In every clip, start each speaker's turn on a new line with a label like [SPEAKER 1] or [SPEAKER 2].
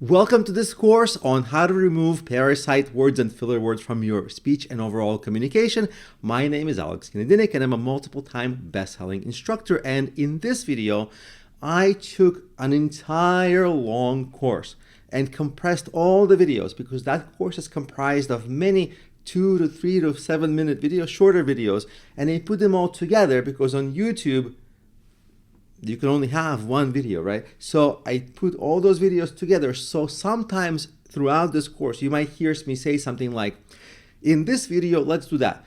[SPEAKER 1] Welcome to this course on how to remove parasite words and filler words from your speech and overall communication. My name is Alex Kinedinik and I'm a multiple-time best-selling instructor. And in this video, I took an entire long course and compressed all the videos because that course is comprised of many 2 to 3 to 7 minute videos, shorter videos, and I put them all together because on YouTube, you can only have one video, right? So I put all those videos together. So sometimes throughout this course, you might hear me say something like, in this video, let's do that.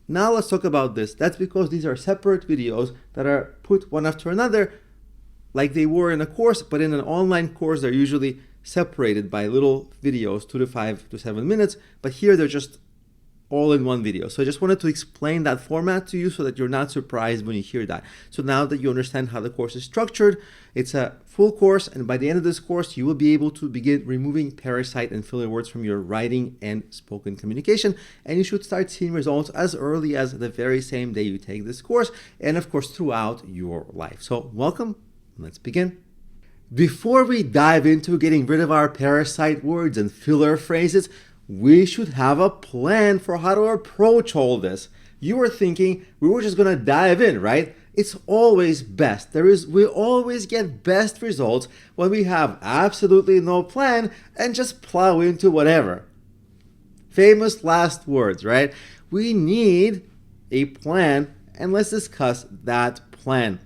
[SPEAKER 1] Now let's talk about this. That's because these are separate videos that are put one after another like they were in a course, but in an online course, they're usually separated by little videos, 2 to 5 to 7 minutes. But here they're just all in one video. So I just wanted to explain that format to you so that you're not surprised when you hear that. So now that you understand how the course is structured, it's a full course, and by the end of this course, you will be able to begin removing parasite and filler words from your writing and spoken communication, and you should start seeing results as early as the very same day you take this course, and of course throughout your life. So welcome, let's begin. Before we dive into getting rid of our parasite words and filler phrases, we should have a plan for how to approach all this. You were thinking we were just going to dive in, right? It's always best. We always get best results when we have absolutely no plan and just plow into whatever. Famous last words, right? We need a plan, and let's discuss that plan.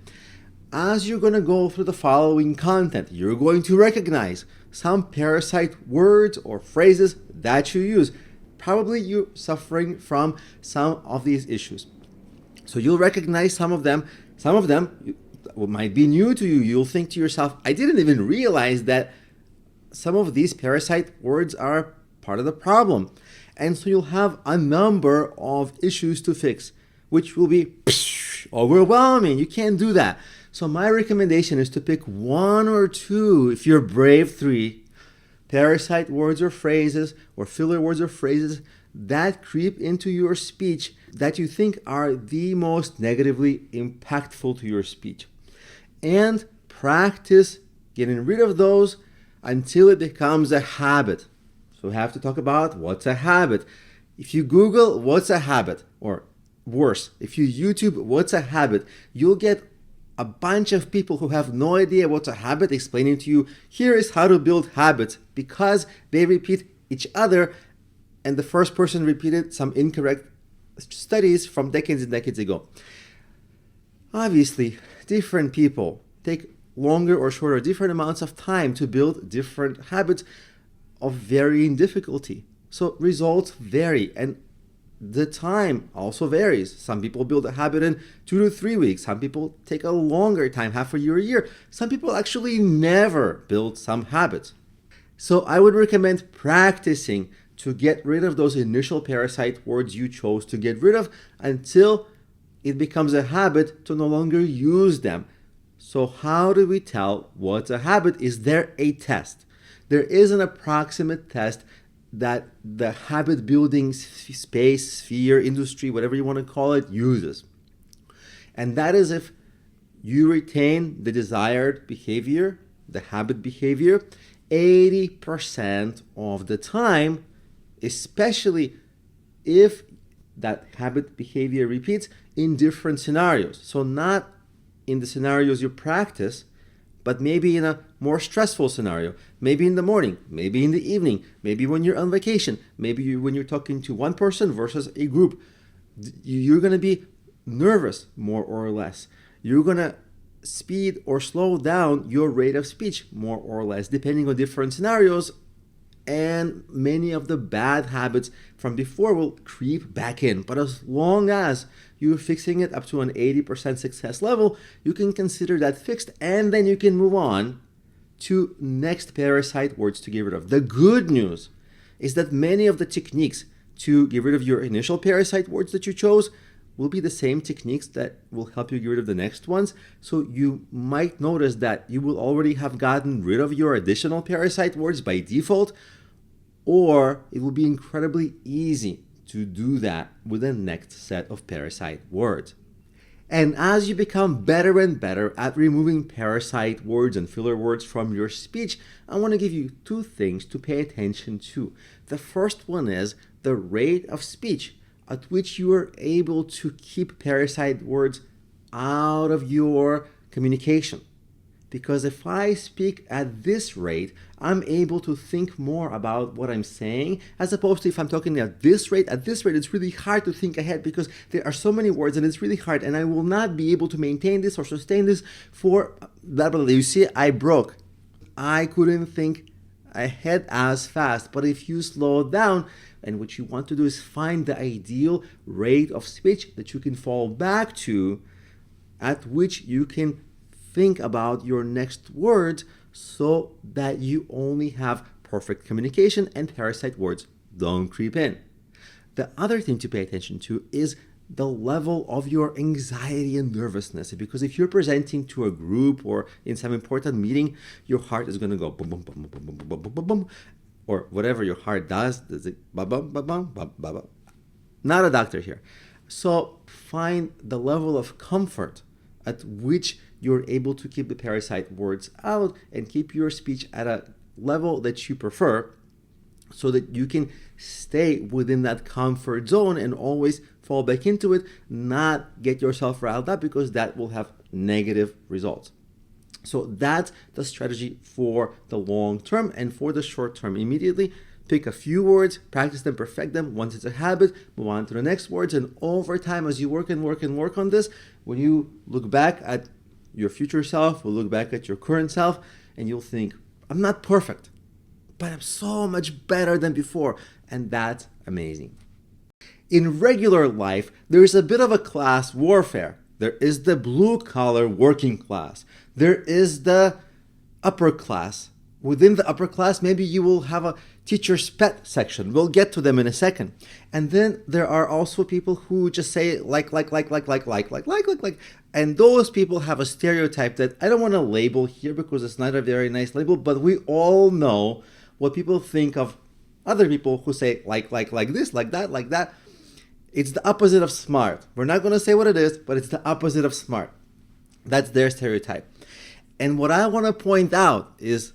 [SPEAKER 1] As you're going to go through the following content, you're going to recognize some parasite words or phrases that you use. Probably you're suffering from some of these issues. So you'll recognize some of them. Some of them might be new to you. You'll think to yourself, I didn't even realize that some of these parasite words are part of the problem. And so you'll have a number of issues to fix, which will be overwhelming. You can't do that. So my recommendation is to pick 1 or 2, if you're brave, 3 parasite words or phrases or filler words or phrases that creep into your speech that you think are the most negatively impactful to your speech. And practice getting rid of those until it becomes a habit. So we have to talk about what's a habit. If you Google what's a habit, or worse, if you YouTube what's a habit, you'll get a bunch of people who have no idea what's a habit explaining to you, here is how to build habits, because they repeat each other, and the first person repeated some incorrect studies from decades and decades ago. Obviously, different people take longer or shorter, different amounts of time to build different habits of varying difficulty. So results vary, and the time also varies. Some people build a habit in 2 to 3 weeks. Some people take a longer time, half a year. Some people actually never build some habits. So I would recommend practicing to get rid of those initial parasite words you chose to get rid of until it becomes a habit to no longer use them. So how do we tell what's a habit? Is there a test? There is an approximate test that the habit building space, sphere, industry, whatever you want to call it, uses. And that is if you retain the desired behavior, the habit behavior, 80% of the time, especially if that habit behavior repeats in different scenarios. So not in the scenarios you practice, but maybe in a more stressful scenario, maybe in the morning, maybe in the evening, maybe when you're on vacation, maybe when you're talking to one person versus a group. You're going to be nervous more or less. You're going to speed or slow down your rate of speech more or less, depending on different scenarios. And many of the bad habits from before will creep back in. But as long as you're fixing it up to an 80% success level, you can consider that fixed, and then you can move on to next parasite words to get rid of. The good news is that many of the techniques to get rid of your initial parasite words that you chose will be the same techniques that will help you get rid of the next ones. So you might notice that you will already have gotten rid of your additional parasite words by default, or it will be incredibly easy to do that with the next set of parasite words. And as you become better and better at removing parasite words and filler words from your speech, I want to give you two things to pay attention to. The first one is the rate of speech at which you are able to keep parasite words out of your communication. Because if I speak at this rate, I'm able to think more about what I'm saying, as opposed to if I'm talking at this rate, it's really hard to think ahead because there are so many words and it's really hard, and I will not be able to maintain this or sustain this for blah, blah, blah. You see, I broke. I couldn't think ahead as fast. But if you slow down, and what you want to do is find the ideal rate of speech that you can fall back to, at which you can think about your next words so that you only have perfect communication and parasite words don't creep in. The other thing to pay attention to is the level of your anxiety and nervousness, because if you're presenting to a group or in some important meeting, your heart is going to go boom, boom, boom, boom, boom, boom, boom, boom, boom, or whatever your heart does it ba bum ba bum ba ba ba. Not a doctor here. So find the level of comfort at which you're able to keep the parasite words out and keep your speech at a level that you prefer, so that you can stay within that comfort zone and always fall back into it, not get yourself riled up, because that will have negative results. So that's the strategy for the long term. And for the short term, immediately pick a few words, practice them, perfect them. Once it's a habit, move on to the next words. And over time, as you work on this, when you look back at your future self, will look back at your current self, and you'll think, I'm not perfect, but I'm so much better than before. And that's amazing. In regular life, there's a bit of a class warfare. There is the blue-collar working class. There is the upper class. Within the upper class, maybe you will have a teacher's pet section. We'll get to them in a second. And then there are also people who just say like. And those people have a stereotype that I don't want to label here because it's not a very nice label, but we all know what people think of other people who say like this, like that. It's the opposite of smart. We're not going to say what it is, but it's the opposite of smart. That's their stereotype. And what I want to point out is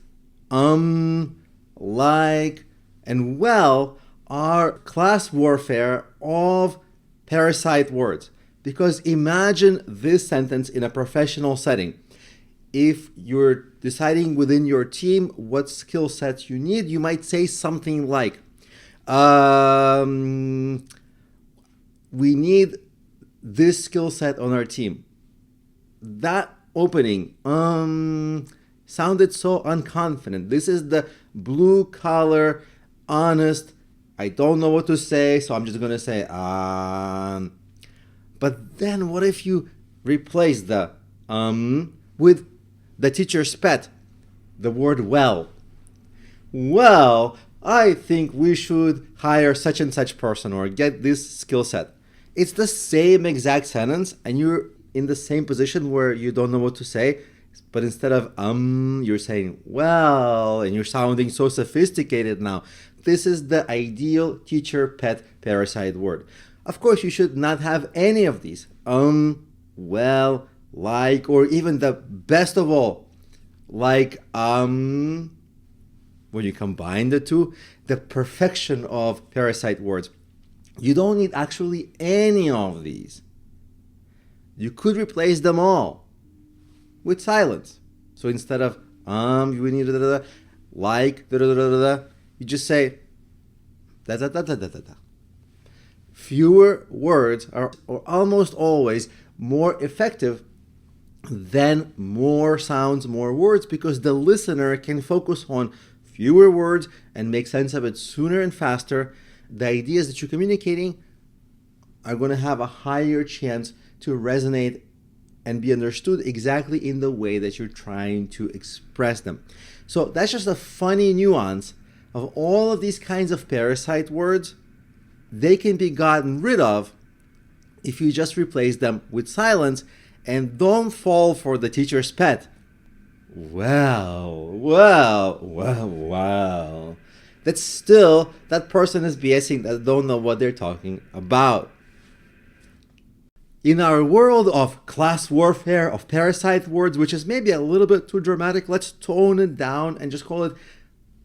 [SPEAKER 1] like, and well are class warfare of parasite words. Because imagine this sentence in a professional setting. If you're deciding within your team what skill sets you need, you might say something like, we need this skill set on our team. That opening sounded so unconfident. This is the blue collar, honest, I don't know what to say, so I'm just going to say, But then what if you replace the with the teacher's pet, the word well? Well, I think we should hire such and such person or get this skill set. It's the same exact sentence, and you're in the same position where you don't know what to say, but instead of you're saying well, and you're sounding so sophisticated now. This is the ideal teacher pet parasite word. Of course, you should not have any of these. Well, like, or even the best of all, like, when you combine the two, the perfection of parasite words. You don't need actually any of these. You could replace them all with silence. So instead of, you need like, you just say, da da da da da da da. Fewer words are almost always more effective than more sounds, more words, because the listener can focus on fewer words and make sense of it sooner and faster. The ideas that you're communicating are going to have a higher chance to resonate and be understood exactly in the way that you're trying to express them. So that's just a funny nuance of all of these kinds of parasite words. They can be gotten rid of if you just replace them with silence, and don't fall for the teacher's pet. Well. That's still, that person is BSing, that don't know what they're talking about. In our world of class warfare, of parasite words, which is maybe a little bit too dramatic, let's tone it down and just call it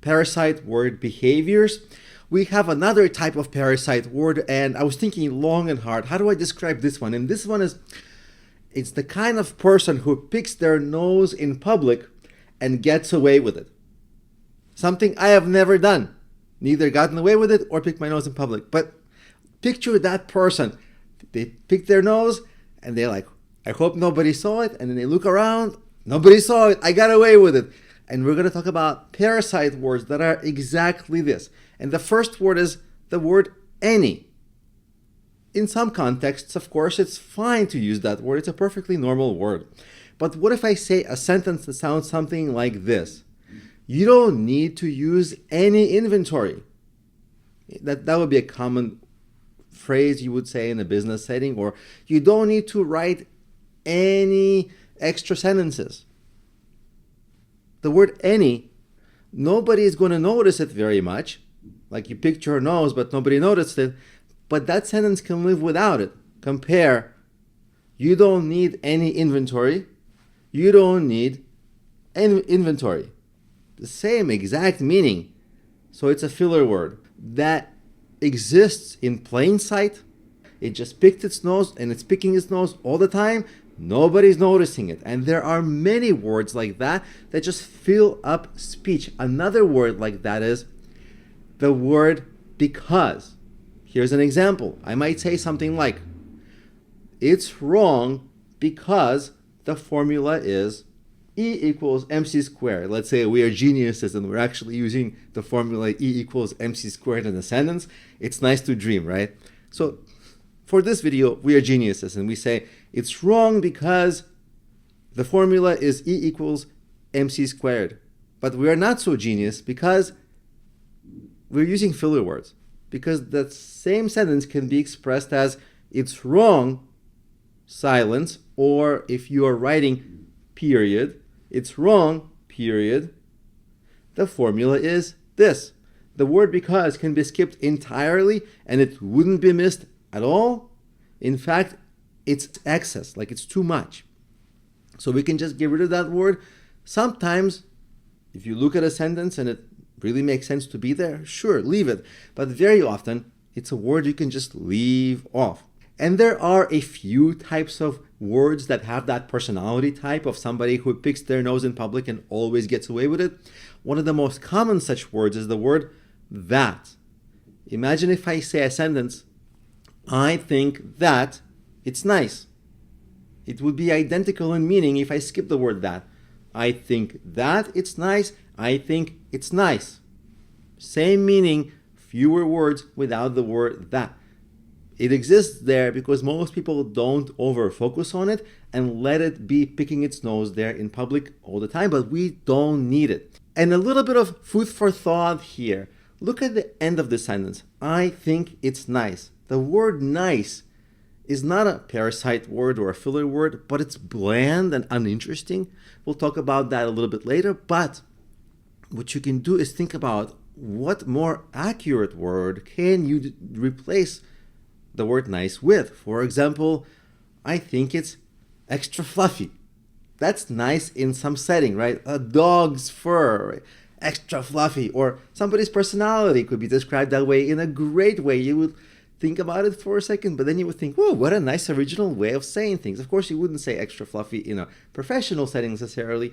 [SPEAKER 1] parasite word behaviors. We have another type of parasite word, and I was thinking long and hard, how do I describe this one? And this one is, it's the kind of person who picks their nose in public and gets away with it. Something I have never done. Neither gotten away with it or picked my nose in public. But picture that person. They pick their nose and they're like, I hope nobody saw it. And then they look around, nobody saw it, I got away with it. And we're going to talk about parasite words that are exactly this. And the first word is the word any. In some contexts, of course, it's fine to use that word. It's a perfectly normal word. But what if I say a sentence that sounds something like this? You don't need to use any inventory. That would be a common phrase you would say in a business setting, or you don't need to write any extra sentences. The word any, nobody is going to notice it very much. Like you picked your nose, but nobody noticed it. But that sentence can live without it. Compare, you don't need any inventory. You don't need any inventory. The same exact meaning. So it's a filler word that exists in plain sight. It just picked its nose and it's picking its nose all the time. Nobody's noticing it. And there are many words like that that just fill up speech. Another word like that is the word because. Here's an example. I might say something like, it's wrong because the formula is E equals mc squared. Let's say we are geniuses and we're actually using the formula E equals mc squared in a sentence. It's nice to dream, right? So for this video, we are geniuses and we say it's wrong because the formula is E equals mc squared. But we are not so genius because we're using filler words. Because the same sentence can be expressed as it's wrong, silence, or if you are writing period, it's wrong, period. The formula is this. The word because can be skipped entirely and it wouldn't be missed at all. In fact, it's excess, like it's too much. So we can just get rid of that word. Sometimes, if you look at a sentence and it really makes sense to be there, sure, leave it. But very often, it's a word you can just leave off. And there are a few types of words that have that personality type of somebody who picks their nose in public and always gets away with it. One of the most common such words is the word that. Imagine if I say a sentence, I think that it's nice. It would be identical in meaning if I skip the word that. I think that it's nice. I think it's nice. Same meaning, fewer words without the word that. It exists there because most people don't over focus on it and let it be picking its nose there in public all the time, but we don't need it. And a little bit of food for thought here. Look at the end of the sentence. I think it's nice. The word nice is not a parasite word or a filler word, but it's bland and uninteresting. We'll talk about that a little bit later, but what you can do is think about what more accurate word can you replace the word nice with. For example, I think it's extra fluffy. That's nice in some setting, right? A dog's fur, right? Extra fluffy. Or somebody's personality could be described that way in a great way. You would think about it for a second, but then you would think, whoa, what a nice original way of saying things. Of course, you wouldn't say extra fluffy in a professional setting necessarily,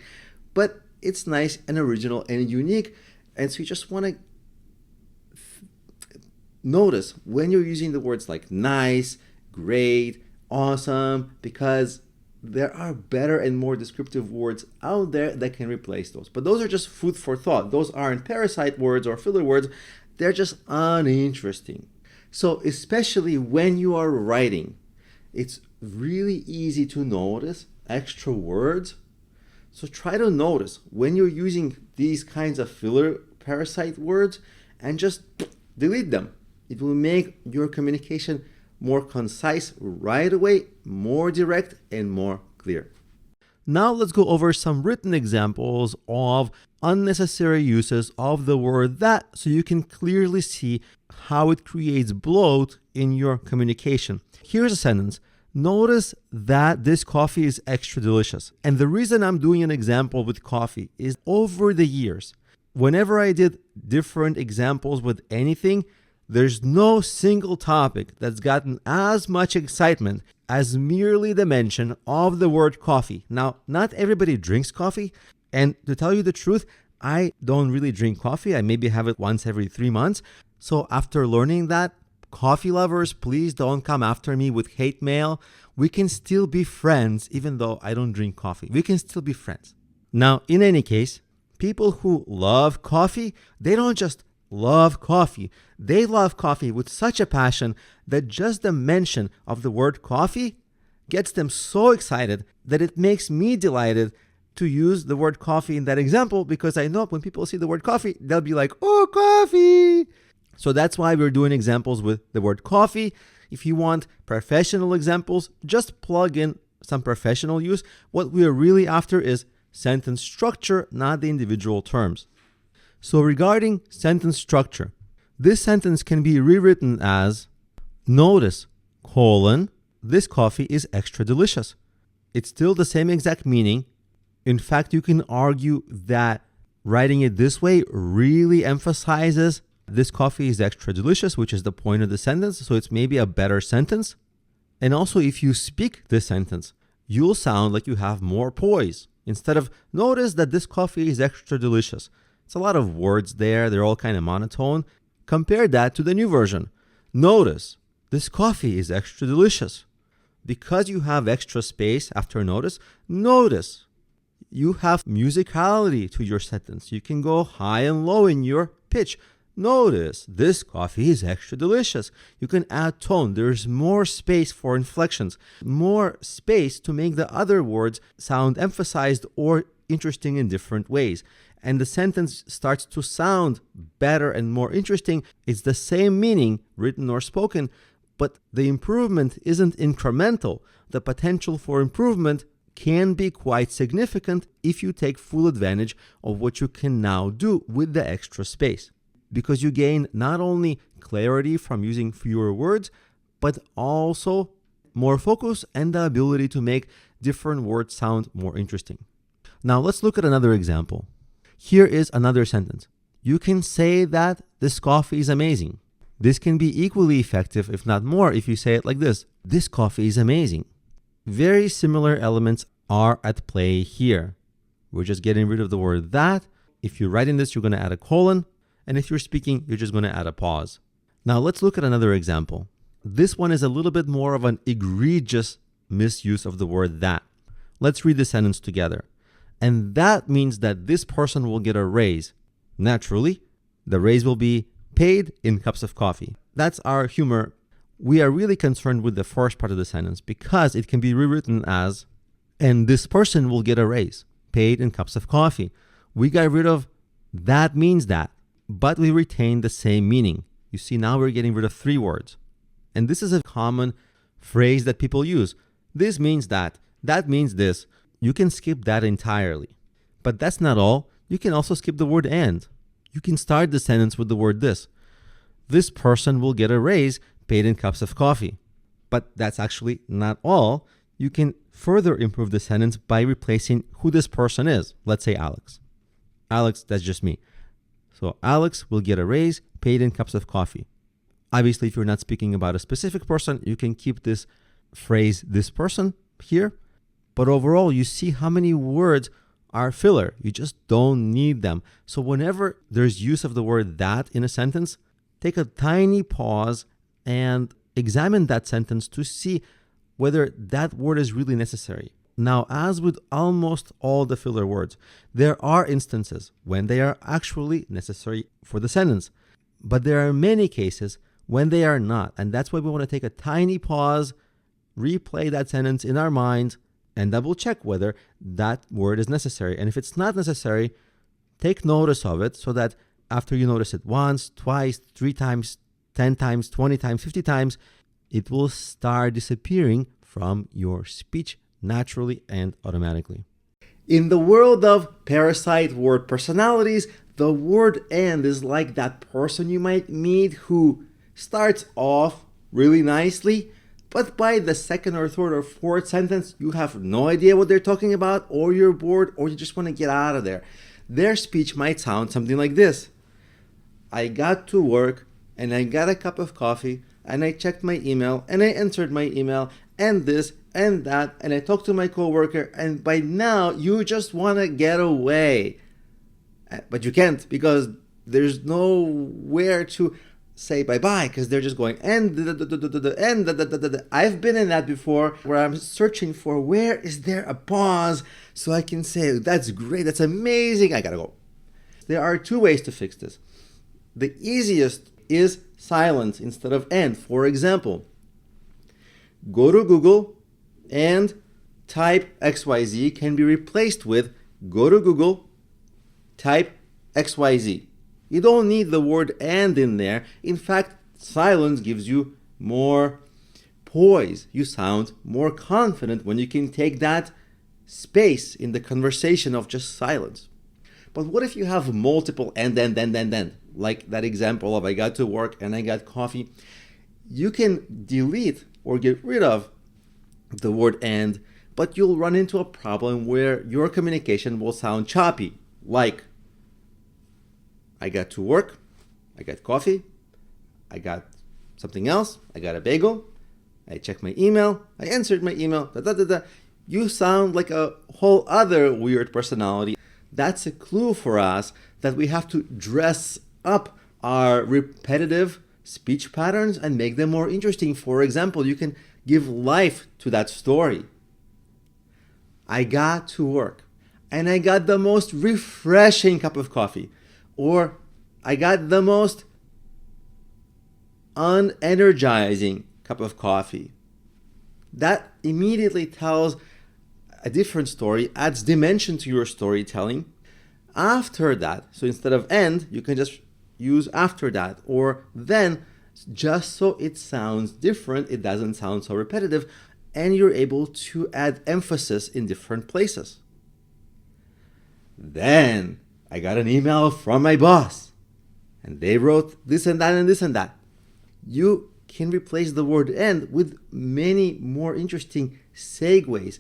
[SPEAKER 1] but it's nice and original and unique. And so you just want to notice when you're using the words like nice, great, awesome, because there are better and more descriptive words out there that can replace those. But those are just food for thought. Those aren't parasite words or filler words. They're just uninteresting. So especially when you are writing, it's really easy to notice extra words. So try to notice when you're using these kinds of filler parasite words and just delete them. It will make your communication more concise right away, more direct, and more clear. Now let's go over some written examples of unnecessary uses of the word that so you can clearly see how it creates bloat in your communication. Here's a sentence. Notice that this coffee is extra delicious. And the reason I'm doing an example with coffee is over the years, whenever I did different examples with anything, there's no single topic that's gotten as much excitement as merely the mention of the word coffee. Now, not everybody drinks coffee. And to tell you the truth, I don't really drink coffee. I maybe have it once every 3 months. So after learning that, coffee lovers, please don't come after me with hate mail. We can still be friends even though I don't drink coffee. We can still be friends. Now, in any case, people who love coffee, they don't just love coffee. They love coffee with such a passion that just the mention of the word coffee gets them so excited that it makes me delighted to use the word coffee in that example, because I know when people see the word coffee, they'll be like, oh, coffee. So that's why we're doing examples with the word coffee. If you want professional examples, just plug in some professional use. What we are really after is sentence structure, not the individual terms. So regarding sentence structure, this sentence can be rewritten as, notice, this coffee is extra delicious. It's still the same exact meaning. In fact, you can argue that writing it this way really emphasizes this coffee is extra delicious, which is the point of the sentence. So it's maybe a better sentence. And also, if you speak this sentence, you'll sound like you have more poise. Instead of, notice that this coffee is extra delicious. It's a lot of words there. They're all kind of monotone. Compare that to the new version. Notice, this coffee is extra delicious. Because you have extra space after notice, you have musicality to your sentence. You can go high and low in your pitch. Notice, this coffee is extra delicious. You can add tone. There's more space for inflections, more space to make the other words sound emphasized or interesting in different ways. And the sentence starts to sound better and more interesting. It's the same meaning, written or spoken, but the improvement isn't incremental. The potential for improvement can be quite significant if you take full advantage of what you can now do with the extra space, because you gain not only clarity from using fewer words, but also more focus and the ability to make different words sound more interesting. Now let's look at another example. Here is another sentence. You can say that this coffee is amazing. This can be equally effective, if not more, if you say it like this. This coffee is amazing. Very similar elements are at play here. We're just getting rid of the word that. If you're writing this, you're going to add a colon. And if you're speaking, you're just going to add a pause. Now let's look at another example. This one is a little bit more of an egregious misuse of the word that. Let's read the sentence together. And that means that this person will get a raise. Naturally, the raise will be paid in cups of coffee. That's our humor. We are really concerned with the first part of the sentence because it can be rewritten as, and this person will get a raise, paid in cups of coffee. We got rid of that means that, but we retain the same meaning. You see, now we're getting rid of 3 words. And this is a common phrase that people use. This means that means this. You can skip that entirely. But that's not all. You can also skip the word and. You can start the sentence with the word this. This person will get a raise paid in cups of coffee. But that's actually not all. You can further improve the sentence by replacing who this person is. Let's say Alex. Alex, that's just me. So Alex will get a raise paid in cups of coffee. Obviously, if you're not speaking about a specific person, you can keep this phrase, this person, here. But overall, you see how many words are filler. You just don't need them. So whenever there's use of the word that in a sentence, take a tiny pause and examine that sentence to see whether that word is really necessary. Now, as with almost all the filler words, there are instances when they are actually necessary for the sentence. But there are many cases when they are not. And that's why we want to take a tiny pause, replay that sentence in our mind, and double check whether that word is necessary. And if it's not necessary, take notice of it so that after you notice it once, twice, 3 times, 10 times, 20 times, 50 times, it will start disappearing from your speech naturally and automatically. In the world of Parasite word personalities, the word and is like that person you might meet who starts off really nicely, But by the second or third or fourth sentence, you have no idea what they're talking about, or you're bored, or you just want to get out of there. Their speech might sound something like this. I got to work, and I got a cup of coffee, and I checked my email, and I answered my email, and this and that, and I talked to my coworker, and by now you just want to get away. But you can't, because there's nowhere to say bye-bye, because they're just going and I've been in that before, where I'm searching for where is there a pause so I can say that's great, that's amazing, I gotta go. There are two ways to fix this. The easiest is silence instead of and. For example, go to Google and type XYZ can be replaced with go to Google, type XYZ. You don't need the word and in there. In fact, silence gives you more poise. You sound more confident when you can take that space in the conversation of just silence. But what if you have multiple and then, like that example of I got to work and I got coffee? You can delete or get rid of the word and, but you'll run into a problem where your communication will sound choppy, like I got to work, I got coffee, I got something else, I got a bagel, I checked my email, I answered my email, You sound like a whole other weird personality. That's a clue for us that we have to dress up our repetitive speech patterns and make them more interesting. For example, you can give life to that story. I got to work and I got the most refreshing cup of coffee. Or I got the most unenergizing cup of coffee. That immediately tells a different story, adds dimension to your storytelling. After that, so instead of and, you can just use after that, or then, just so it sounds different, it doesn't sound so repetitive, and you're able to add emphasis in different places. Then I got an email from my boss, and they wrote this and that and this and that. You can replace the word and with many more interesting segues,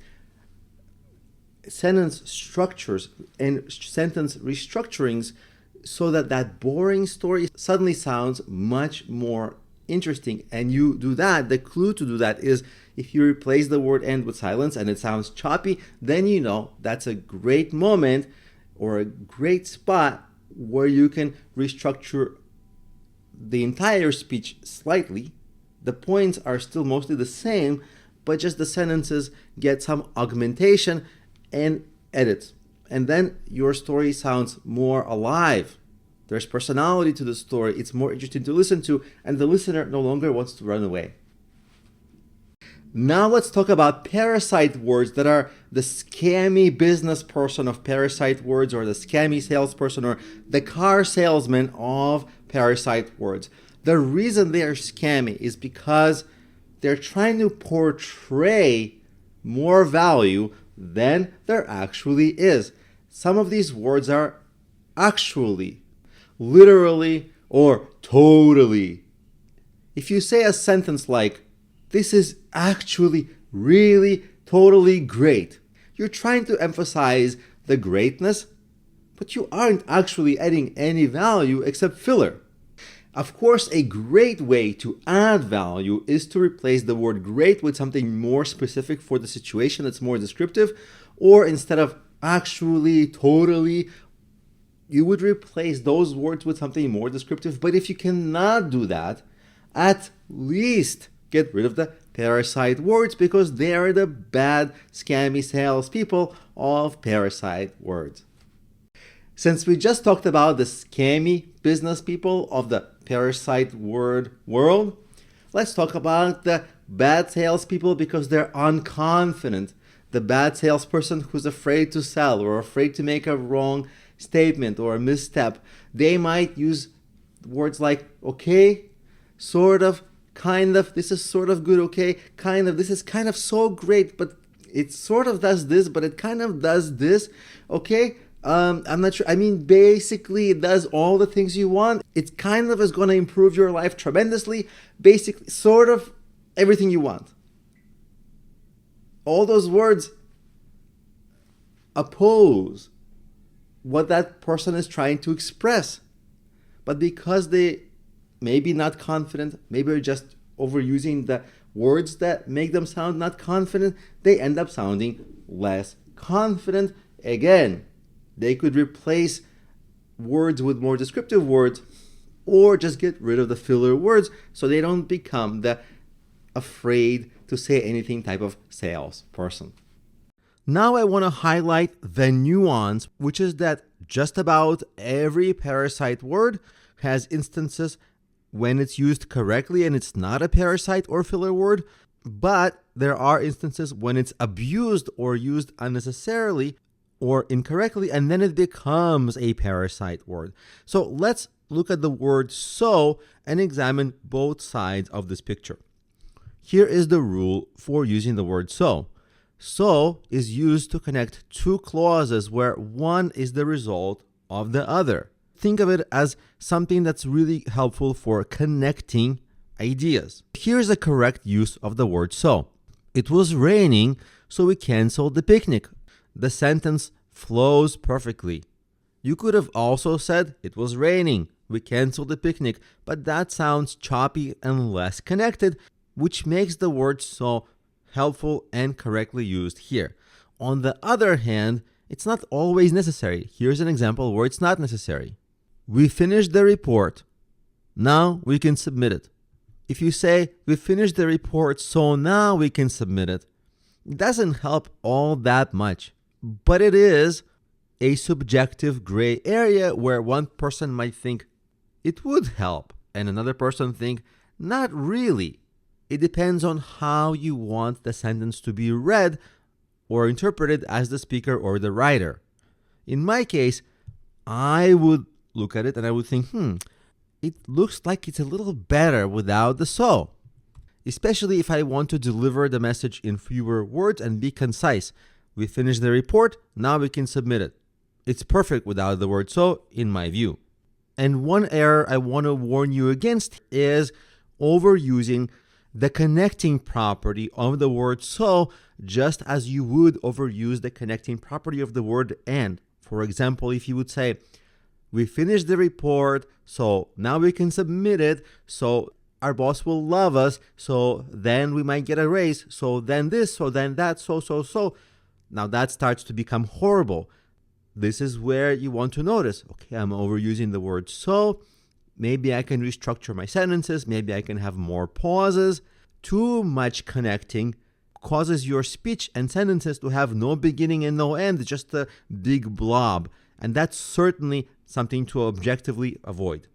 [SPEAKER 1] sentence structures, and sentence restructurings, so that that boring story suddenly sounds much more interesting. And you do that, the clue to do that is if you replace the word and with silence and it sounds choppy, then you know that's a great moment or a great spot where you can restructure the entire speech slightly. The points are still mostly the same, but just the sentences get some augmentation and edits. And then your story sounds more alive. There's personality to the story. It's more interesting to listen to, and the listener no longer wants to run away. Now let's talk about parasite words that are the scammy business person of parasite words, or the scammy salesperson, or the car salesman of parasite words. The reason they are scammy is because they're trying to portray more value than there actually is. Some of these words are actually, literally, or totally. If you say a sentence like, this is actually really totally great, you're trying to emphasize the greatness, but you aren't actually adding any value except filler. Of course, a great way to add value is to replace the word great with something more specific for the situation that's more descriptive, or instead of actually, totally, you would replace those words with something more descriptive. But if you cannot do that, at least get rid of the parasite words, because they are the bad, scammy salespeople of parasite words. Since we just talked about the scammy business people of the parasite word world, let's talk about the bad salespeople, because they're unconfident. The bad salesperson who's afraid to sell or afraid to make a wrong statement or a misstep. They might use words like okay, sort of, kind of, this is sort of good, okay, kind of, this is kind of so great, but it sort of does this, but it kind of does this, okay, I'm not sure, I mean, basically it does all the things you want. It kind of is going to improve your life tremendously, basically, sort of everything you want. all those words oppose what that person is trying to express. But because they maybe not confident, maybe they're just overusing the words that make them sound not confident, they end up sounding less confident. Again, they could replace words with more descriptive words or just get rid of the filler words so they don't become the afraid to say anything type of salesperson. Now I want to highlight the nuance, which is that just about every parasite word has instances when it's used correctly and it's not a parasite or filler word, but there are instances when it's abused or used unnecessarily or incorrectly, and then it becomes a parasite word. So let's look at the word so and examine both sides of this picture. Here is the rule for using the word so. So is used to connect two clauses where one is the result of the other. Think of it as something that's really helpful for connecting ideas. Here's a correct use of the word so. It was raining, so we canceled the picnic. The sentence flows perfectly. You could have also said it was raining, we canceled the picnic, but that sounds choppy and less connected, which makes the word so helpful and correctly used here. On the other hand, it's not always necessary. Here's an example where it's not necessary. We finished the report. Now we can submit it. If you say, we finished the report, so now we can submit it, it doesn't help all that much. But it is a subjective gray area where one person might think it would help and another person think not really. It depends on how you want the sentence to be read or interpreted as the speaker or the writer. In my case, I would look at it and I would think, it looks like it's a little better without the so. Especially if I want to deliver the message in fewer words and be concise. We finished the report, now we can submit it. It's perfect without the word so, in my view. And one error I want to warn you against is overusing the connecting property of the word so, just as you would overuse the connecting property of the word and. For example, if you would say, we finished the report, so now we can submit it, so our boss will love us, so then we might get a raise, so then this, so then that, so. Now that starts to become horrible. This is where you want to notice, okay, I'm overusing the word so. Maybe I can restructure my sentences. Maybe I can have more pauses. Too much connecting causes your speech and sentences to have no beginning and no end, just a big blob. And that's certainly something to objectively avoid.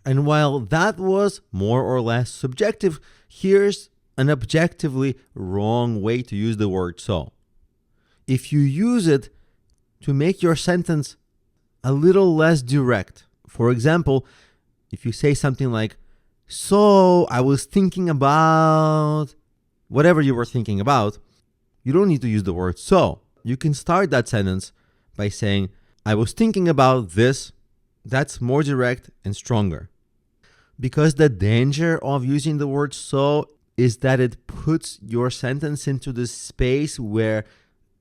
[SPEAKER 1] And while that was more or less subjective, here's an objectively wrong way to use the word so. If you use it to make your sentence a little less direct, for example, if you say something like, so I was thinking about whatever you were thinking about, you don't need to use the word so. You can start that sentence by saying, I was thinking about this. That's more direct and stronger. Because the danger of using the word so is that it puts your sentence into this space where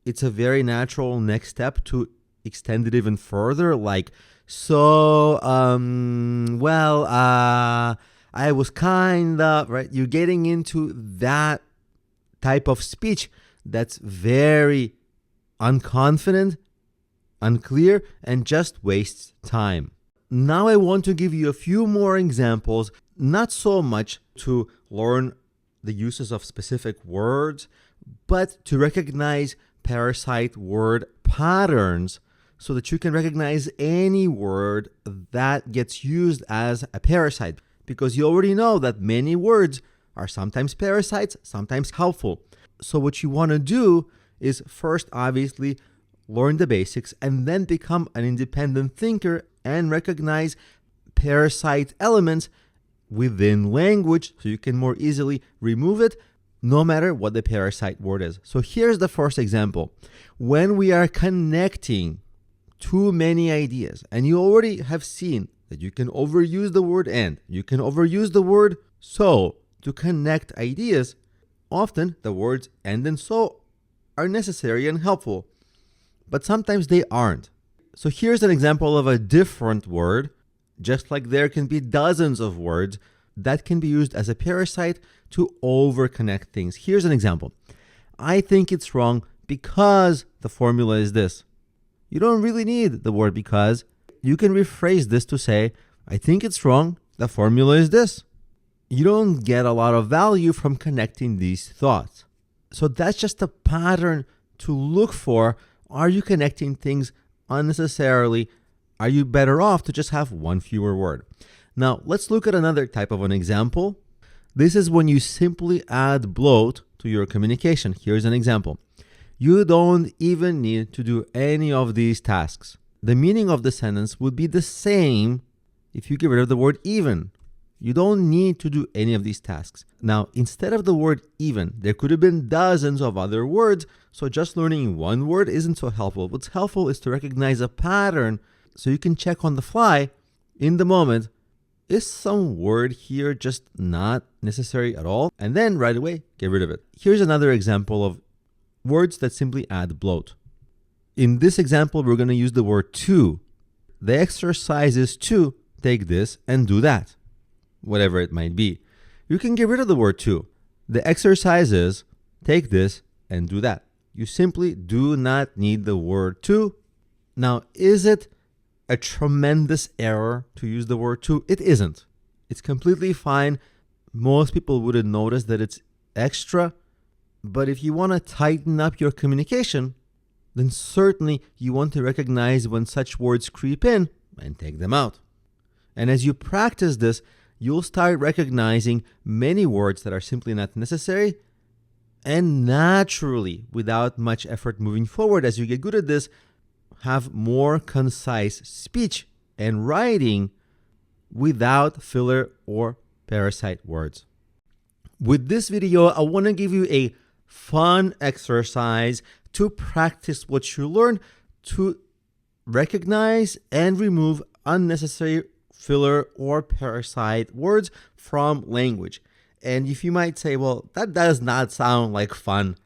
[SPEAKER 1] it's a very natural next step to extend it even further, like, so, I was kind of, right? You're getting into that type of speech that's very unconfident, unclear, and just wastes time. Now I want to give you a few more examples, not so much to learn the uses of specific words, but to recognize parasite word patterns so that you can recognize any word that gets used as a parasite. Because you already know that many words are sometimes parasites, sometimes helpful. So what you want to do is first, obviously, learn the basics and then become an independent thinker and recognize parasite elements within language so you can more easily remove it no matter what the parasite word is. So here's the first example. When we are connecting too many ideas, and you already have seen that you can overuse the word and, you can overuse the word so to connect ideas, often the words and so are necessary and helpful, but sometimes they aren't. So here's an example of a different word, just like there can be dozens of words that can be used as a parasite to overconnect things. Here's an example. I think it's wrong because the formula is this. You don't really need the word because. You can rephrase this to say, I think it's wrong, the formula is this. You don't get a lot of value from connecting these thoughts. So that's just a pattern to look for. Are you connecting things unnecessarily? Are you better off to just have one fewer word? Now, let's look at another type of an example. This is when you simply add bloat to your communication. Here's an example. You don't even need to do any of these tasks. The meaning of the sentence would be the same if you get rid of the word even. You don't need to do any of these tasks. Now, instead of the word even, there could have been dozens of other words, so just learning one word isn't so helpful. What's helpful is to recognize a pattern so you can check on the fly, in the moment, is some word here just not necessary at all? And then right away, get rid of it. Here's another example of words that simply add bloat. In this example, we're going to use the word to. The exercise is to take this and do that, whatever it might be. You can get rid of the word to. The exercise is take this and do that. You simply do not need the word to. Now, is it a tremendous error to use the word to? It isn't. It's completely fine. Most people wouldn't notice that it's extra. But if you want to tighten up your communication, then certainly you want to recognize when such words creep in and take them out. And as you practice this, you'll start recognizing many words that are simply not necessary, and naturally, without much effort moving forward, as you get good at this, have more concise speech and writing without filler or parasite words. With this video, I want to give you a fun exercise to practice what you learn, to recognize and remove unnecessary filler or parasite words from language. And if you might say, well, that does not sound like fun,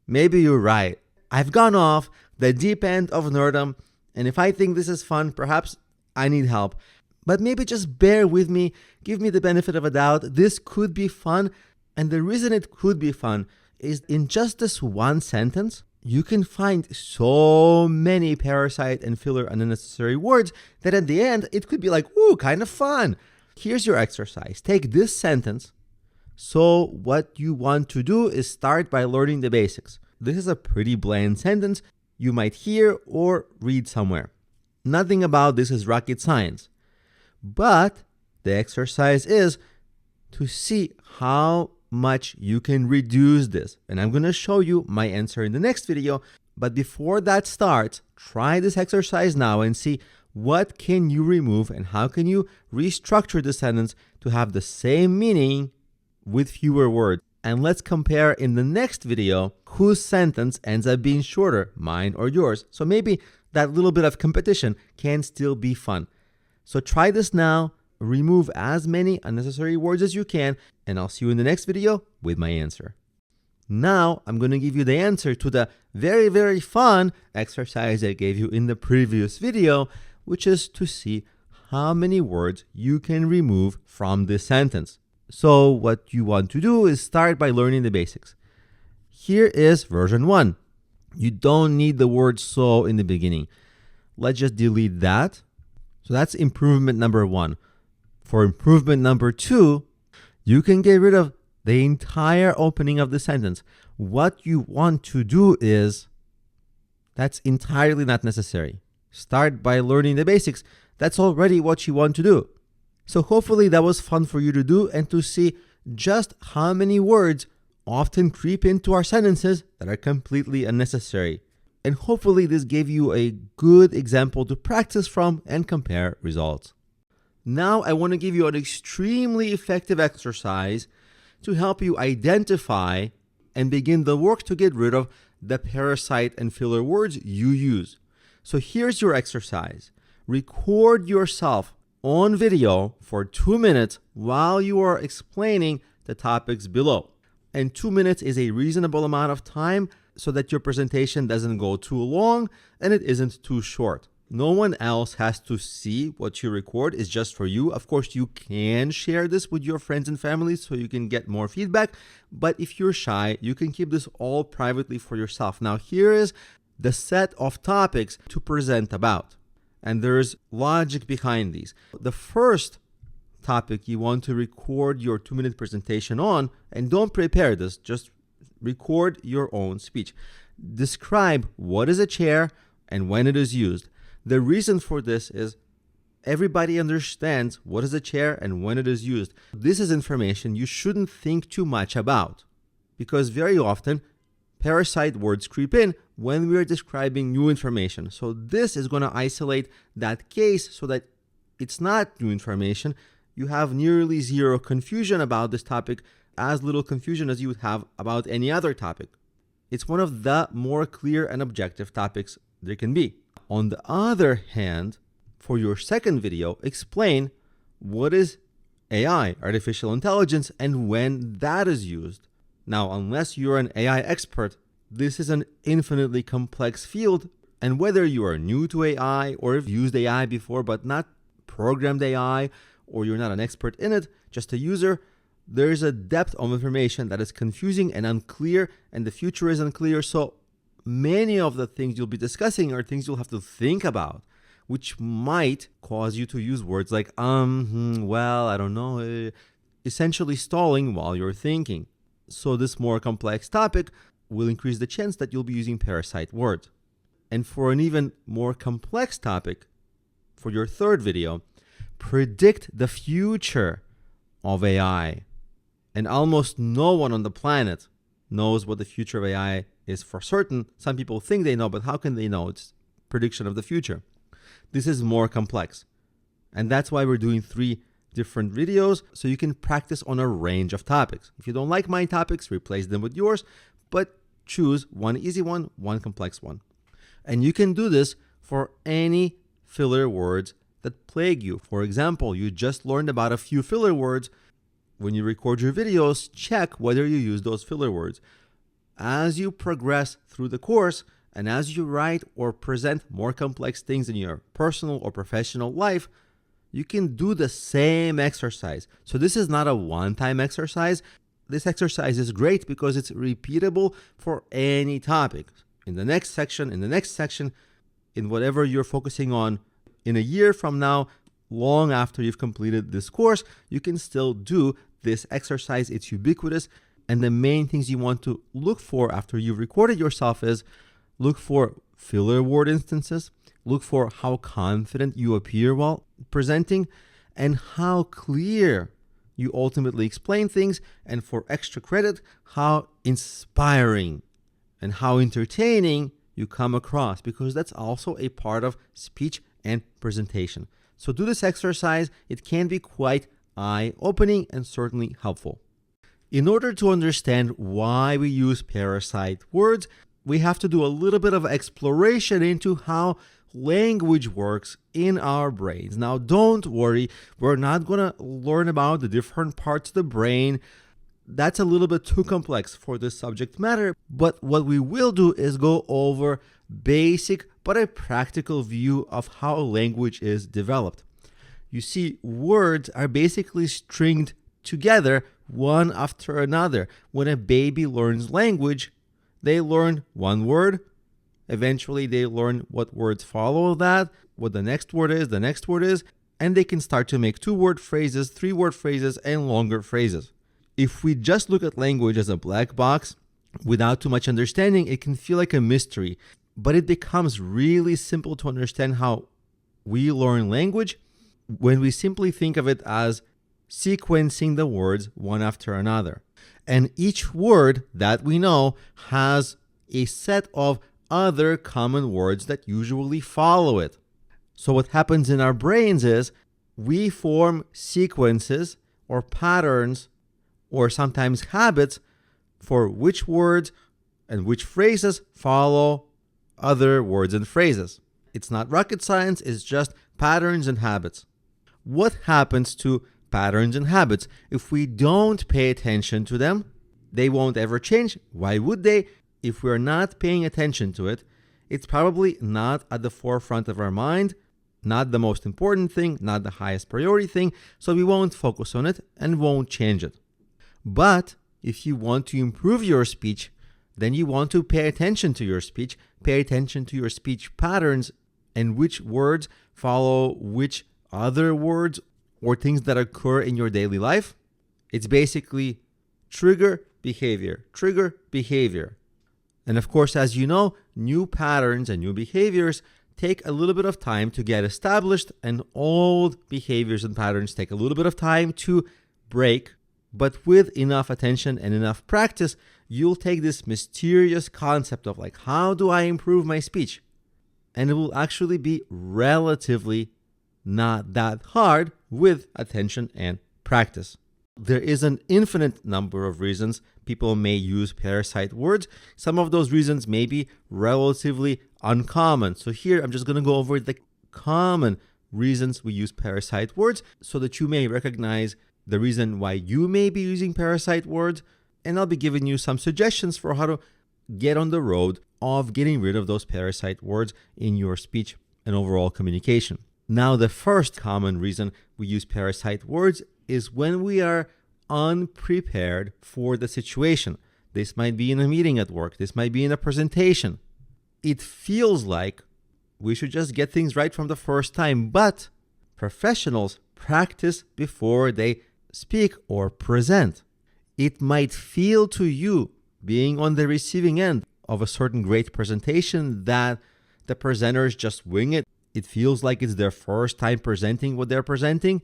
[SPEAKER 1] maybe you're right. I've gone off the deep end of nerdom, and if I think this is fun, perhaps I need help. But maybe just bear with me, give me the benefit of a doubt. This could be fun, and the reason it could be fun is in just this one sentence, you can find so many parasite and filler and unnecessary words that at the end, it could be like, ooh, kind of fun. Here's your exercise. Take this sentence. So what you want to do is start by learning the basics. This is a pretty bland sentence you might hear or read somewhere. Nothing about this is rocket science. But the exercise is to see how much you can reduce this. And I'm going to show you my answer in the next video. But before that starts, try this exercise now and see what can you remove and how can you restructure the sentence to have the same meaning with fewer words. And let's compare in the next video whose sentence ends up being shorter, mine or yours. So maybe that little bit of competition can still be fun. So try this now. Remove as many unnecessary words as you can, and I'll see you in the next video with my answer. Now, I'm going to give you the answer to the very, very fun exercise I gave you in the previous video, which is to see how many words you can remove from this sentence. So what you want to do is start by learning the basics. Here is version 1. You don't need the word so in the beginning. Let's just delete that. So that's improvement number 1. For improvement number 2, you can get rid of the entire opening of the sentence. What you want to do is, that's entirely not necessary. Start by learning the basics. That's already what you want to do. So hopefully that was fun for you to do and to see just how many words often creep into our sentences that are completely unnecessary. And hopefully this gave you a good example to practice from and compare results. Now I want to give you an extremely effective exercise to help you identify and begin the work to get rid of the parasite and filler words you use. So here's your exercise. Record yourself on video for 2 minutes while you are explaining the topics below. And 2 minutes is a reasonable amount of time. so that your presentation doesn't go too long and it isn't too short. No one else has to see what you record. It's just for you. Of course, you can share this with your friends and family so you can get more feedback. But if you're shy, you can keep this all privately for yourself. Now, here is the set of topics to present about. And there's logic behind these. The first topic you want to record your 2-minute presentation on, and don't prepare this, just record your own speech. Describe what is a chair and when it is used. The reason for this is everybody understands what is a chair and when it is used. This is information you shouldn't think too much about, because very often parasite words creep in when we are describing new information. So this is going to isolate that case so that it's not new information. You have nearly zero confusion about this topic, as little confusion as you would have about any other topic. It's one of the more clear and objective topics there can be. On the other hand, for your second video, explain what is AI, artificial intelligence, and when that is used. Now, unless you're an AI expert, this is an infinitely complex field, and whether you are new to AI or have used AI before but not programmed AI, or you're not an expert in it, just a user, there is a depth of information that is confusing and unclear, and the future is unclear. So many of the things you'll be discussing are things you'll have to think about, which might cause you to use words like, well, I don't know, essentially stalling while you're thinking. So this more complex topic will increase the chance that you'll be using parasite words. And for an even more complex topic, for your third video, predict the future of AI. And almost no one on the planet knows what the future of AI is for certain. Some people think they know, but how can they know? It's prediction of the future. This is more complex. And that's why we're doing 3 different videos, so you can practice on a range of topics. If you don't like my topics, replace them with yours, but choose one easy one, one complex one. And you can do this for any filler words that plague you. For example, you just learned about a few filler words. When you record your videos, check whether you use those filler words. As you progress through the course, and as you write or present more complex things in your personal or professional life, you can do the same exercise. So this is not a one-time exercise. This exercise is great because it's repeatable for any topic. In the next section, in whatever you're focusing on, in a year from now, long after you've completed this course, you can still do this exercise. It's ubiquitous. And the main things you want to look for after you've recorded yourself is look for filler word instances, look for how confident you appear while presenting, and how clear you ultimately explain things, and for extra credit, how inspiring and how entertaining you come across, because that's also a part of speech and presentation. So do this exercise. It can be quite eye-opening and certainly helpful. In order to understand why we use parasite words, we have to do a little bit of exploration into how language works in our brains. Now, don't worry, we're not going to learn about the different parts of the brain. That's a little bit too complex for this subject matter. But what we will do is go over basic but a practical view of how language is developed. You see, words are basically stringed together one after another. When a baby learns language, they learn one word. Eventually, they learn what words follow that, what the next word is, and they can start to make 2-word phrases, 3-word phrases, and longer phrases. If we just look at language as a black box without too much understanding, it can feel like a mystery. But it becomes really simple to understand how we learn language when we simply think of it as sequencing the words one after another. And each word that we know has a set of other common words that usually follow it. So what happens in our brains is we form sequences or patterns or sometimes habits for which words and which phrases follow other words and phrases. It's not rocket science, it's just patterns and habits. What happens to patterns and habits? If we don't pay attention to them, they won't ever change. Why would they? if we're not paying attention to it, it's probably not at the forefront of our mind, not the most important thing, not the highest priority thing, so we won't focus on it and won't change it. But if you want to improve your speech, then you want to pay attention to your speech, pay attention to your speech patterns and which words follow which other words or things that occur in your daily life. It's basically trigger, behavior, trigger, behavior. And of course, as you know, new patterns and new behaviors take a little bit of time to get established, and old behaviors and patterns take a little bit of time to break. But with enough attention and enough practice, you'll take this mysterious concept of like, how do I improve my speech? And it will actually be relatively not that hard with attention and practice. There is an infinite number of reasons people may use parasite words. Some of those reasons may be relatively uncommon. So here I'm just going to go over the common reasons we use parasite words so that you may recognize the reason why you may be using parasite words. And I'll be giving you some suggestions for how to get on the road of getting rid of those parasite words in your speech and overall communication. Now, the first common reason we use parasite words is when we are unprepared for the situation. This might be in a meeting at work. This might be in a presentation. It feels like we should just get things right from the first time, but professionals practice before they speak or present. It might feel to you, being on the receiving end of a certain great presentation, that the presenters just wing it. It feels like it's their first time presenting what they're presenting.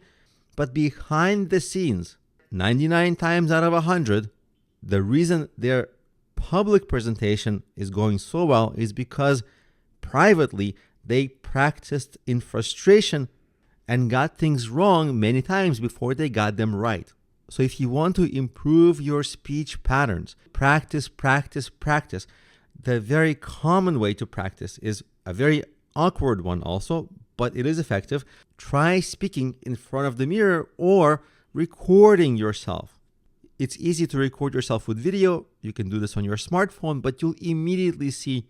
[SPEAKER 1] But behind the scenes, 99 times out of 100, the reason their public presentation is going so well is because privately they practiced in frustration and got things wrong many times before they got them right. So if you want to improve your speech patterns, practice, practice, practice. The very common way to practice is a very awkward one also, but it is effective. Try speaking in front of the mirror or recording yourself. It's easy to record yourself with video. You can do this on your smartphone, but you'll immediately see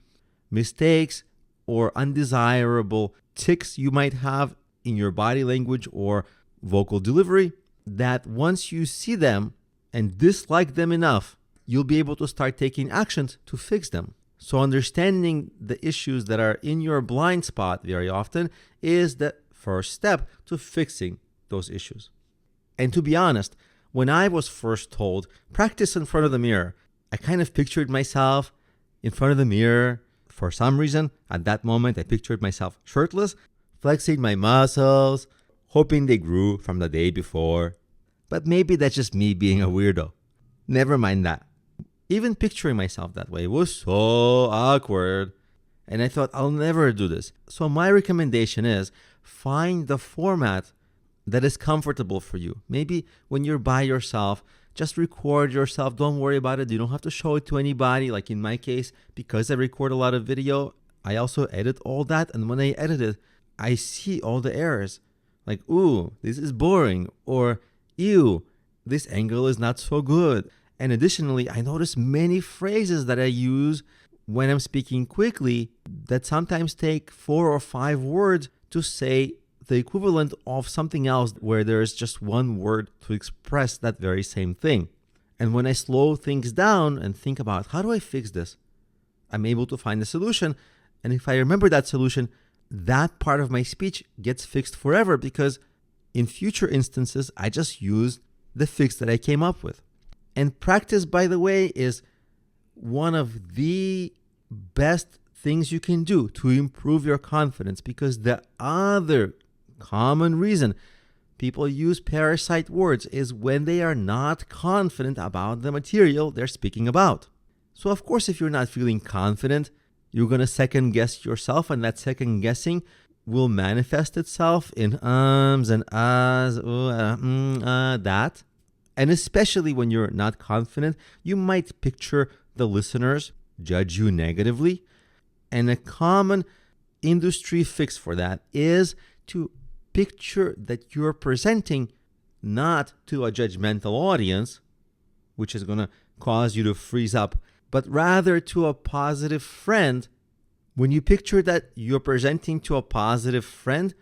[SPEAKER 1] mistakes or undesirable tics you might have in your body language or vocal delivery, that once you see them and dislike them enough, you'll be able to start taking actions to fix them. So understanding the issues that are in your blind spot very often is the first step to fixing those issues. And to be honest, when I was first told, practice in front of the mirror, I kind of pictured myself in front of the mirror. For some reason, at that moment, I pictured myself shirtless, flexing my muscles, hoping they grew from the day before. But maybe that's just me being a weirdo. Never mind that. Even picturing myself that way was so awkward. And I thought, I'll never do this. So my recommendation is find the format that is comfortable for you. Maybe when you're by yourself, just record yourself. Don't worry about it. You don't have to show it to anybody. Like in my case, because I record a lot of video, I also edit all that. And when I edit it, I see all the errors. Like, ooh, this is boring. Or, ew, this angle is not so good. And additionally, I notice many phrases that I use when I'm speaking quickly that sometimes take 4 or 5 words to say the equivalent of something else where there's just one word to express that very same thing. And when I slow things down and think about how do I fix this, I'm able to find a solution. And if I remember that solution, that part of my speech gets fixed forever, because in future instances, I just use the fix that I came up with. And practice, by the way, is one of the best things you can do to improve your confidence, because the other common reason people use parasite words is when they are not confident about the material they're speaking about. So of course, if you're not feeling confident, you're going to second guess yourself, and that second guessing will manifest itself in ums and ahs, that. And especially when you're not confident, you might picture the listeners judge you negatively. And a common industry fix for that is to picture that you're presenting not to a judgmental audience, which is going to cause you to freeze up but rather to a positive friend. When you picture that you're presenting to a positive friend,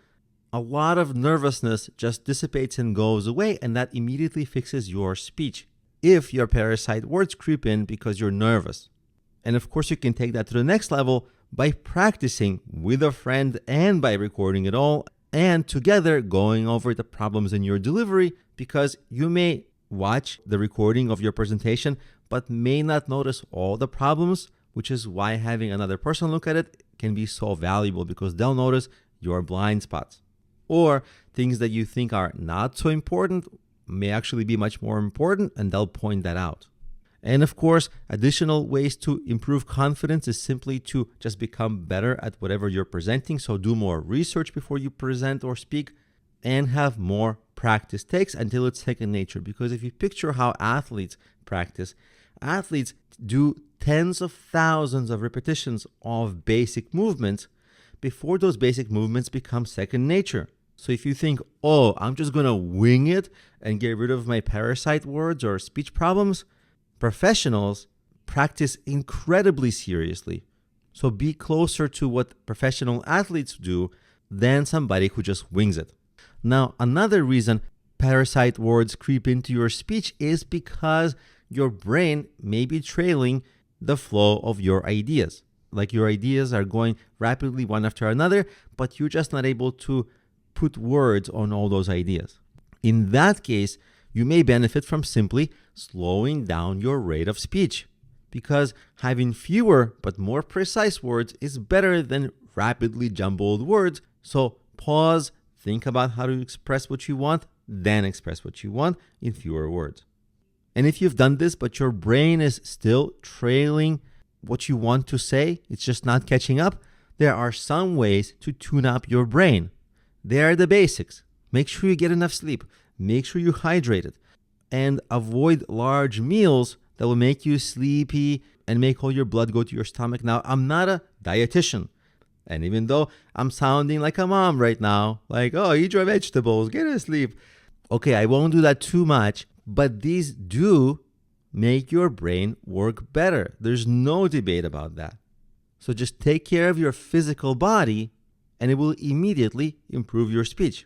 [SPEAKER 1] a lot of nervousness just dissipates and goes away, and that immediately fixes your speech if your parasite words creep in because you're nervous. And of course, you can take that to the next level by practicing with a friend and by recording it all and together going over the problems in your delivery, because you may watch the recording of your presentation but may not notice all the problems, which is why having another person look at it can be so valuable, because they'll notice your blind spots. Or things that you think are not so important may actually be much more important, and they'll point that out. And of course, additional ways to improve confidence is simply to just become better at whatever you're presenting. So do more research before you present or speak and have more practice takes until it's second nature. Because if you picture how athletes practice, athletes do tens of thousands of repetitions of basic movements before those basic movements become second nature. So if you think, oh, I'm just going to wing it and get rid of my parasite words or speech problems, professionals practice incredibly seriously. So be closer to what professional athletes do than somebody who just wings it. Now, another reason parasite words creep into your speech is because your brain may be trailing the flow of your ideas. Like your ideas are going rapidly one after another, but you're just not able to put words on all those ideas. In that case, you may benefit from simply slowing down your rate of speech, because having fewer but more precise words is better than rapidly jumbled words. So pause, think about how to express what you want, then express what you want in fewer words. And if you've done this, but your brain is still trailing what you want to say, it's just not catching up, there are some ways to tune up your brain. They are the basics. Make sure you get enough sleep. Make sure you hydrate it. And avoid large meals that will make you sleepy and make all your blood go to your stomach. Now, I'm not a dietitian. And even though I'm sounding like a mom right now, like, oh, eat your vegetables, get to sleep. Okay, I won't do that too much, but these do make your brain work better. There's no debate about that. So just take care of your physical body and it will immediately improve your speech.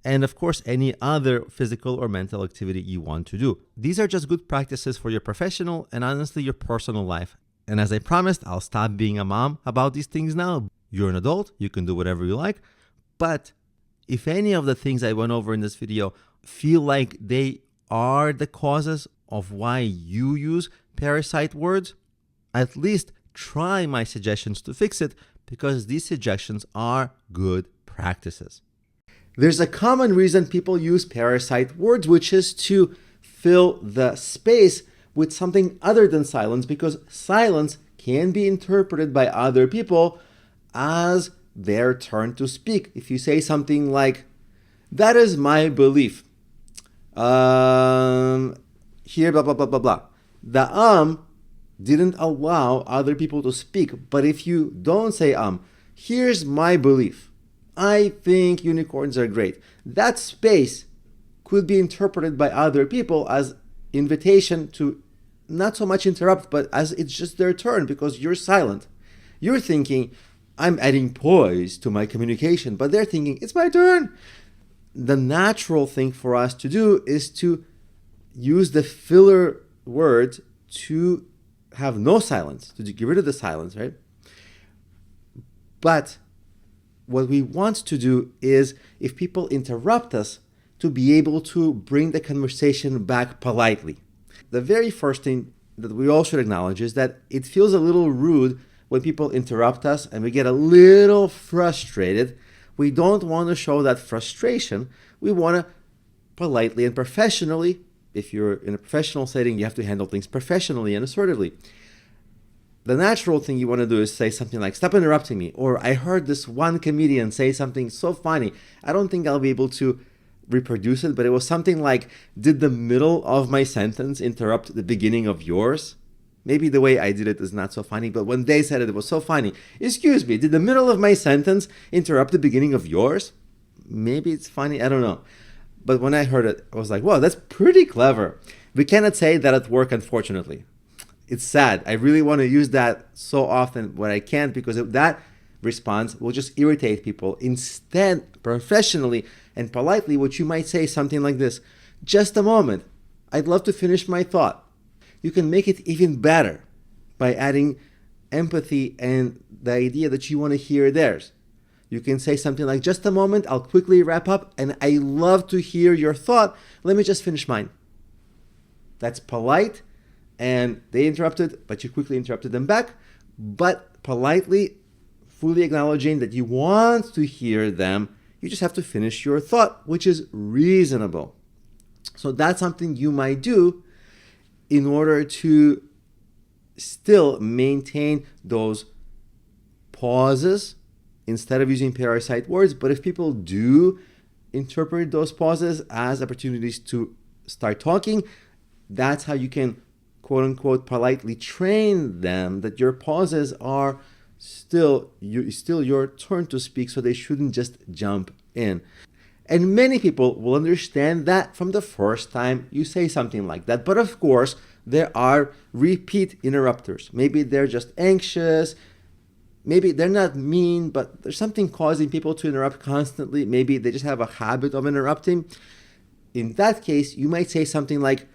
[SPEAKER 1] And of course, any other physical or mental activity you want to do. These are just good practices for your professional and honestly your personal life. And as I promised, I'll stop being a mom about these things now. You're an adult, you can do whatever you like. But if any of the things I went over in this video feel like they are the causes of why you use parasite words, at least try my suggestions to fix it, because these suggestions are good practices. There's a common reason people use parasite words, which is to fill the space with something other than silence, because silence can be interpreted by other people as their turn to speak. If you say something like, that is my belief, here, blah, blah, blah, blah, blah. The didn't allow other people to speak. But if you don't say here's my belief, I think unicorns are great, that space could be interpreted by other people as invitation to not so much interrupt, but as it's just their turn because you're silent. You're thinking, I'm adding poise to my communication, but they're thinking, it's my turn. The natural thing for us to do is to use the filler word to have no silence, to get rid of the silence, right? But what we want to do is, if people interrupt us, to be able to bring the conversation back politely. The very first thing that we all should acknowledge is that it feels a little rude when people interrupt us and we get a little frustrated. We don't want to show that frustration. We want to politely and professionally. If you're in a professional setting, you have to handle things professionally and assertively. The natural thing you want to do is say something like, stop interrupting me. Or I heard this one comedian say something so funny. I don't think I'll be able to reproduce it, but it was something like, did the middle of my sentence interrupt the beginning of yours? Maybe the way I did it is not so funny, but when they said it, it was so funny. Excuse me, did the middle of my sentence interrupt the beginning of yours? Maybe it's funny, I don't know. But when I heard it, I was like, wow, that's pretty clever. We cannot say that at work, unfortunately. It's sad. I really want to use that so often, but I can't, because that response will just irritate people. Instead, professionally and politely, what you might say is something like this: just a moment, I'd love to finish my thought. You can make it even better by adding empathy and the idea that you want to hear theirs. You can say something like, just a moment, I'll quickly wrap up, and I love to hear your thought. Let me just finish mine. That's polite, and they interrupted, but you quickly interrupted them back, but politely, fully acknowledging that you want to hear them. You just have to finish your thought, which is reasonable. So that's something you might do in order to still maintain those pauses instead of using parasite words. But if people do interpret those pauses as opportunities to start talking, that's how you can, quote unquote, politely train them that your pauses are still your turn to speak, so they shouldn't just jump in. And many people will understand that from the first time you say something like that. But of course, there are repeat interrupters. Maybe they're just anxious. Maybe they're not mean, but there's something causing people to interrupt constantly. Maybe they just have a habit of interrupting. In that case, you might say something like,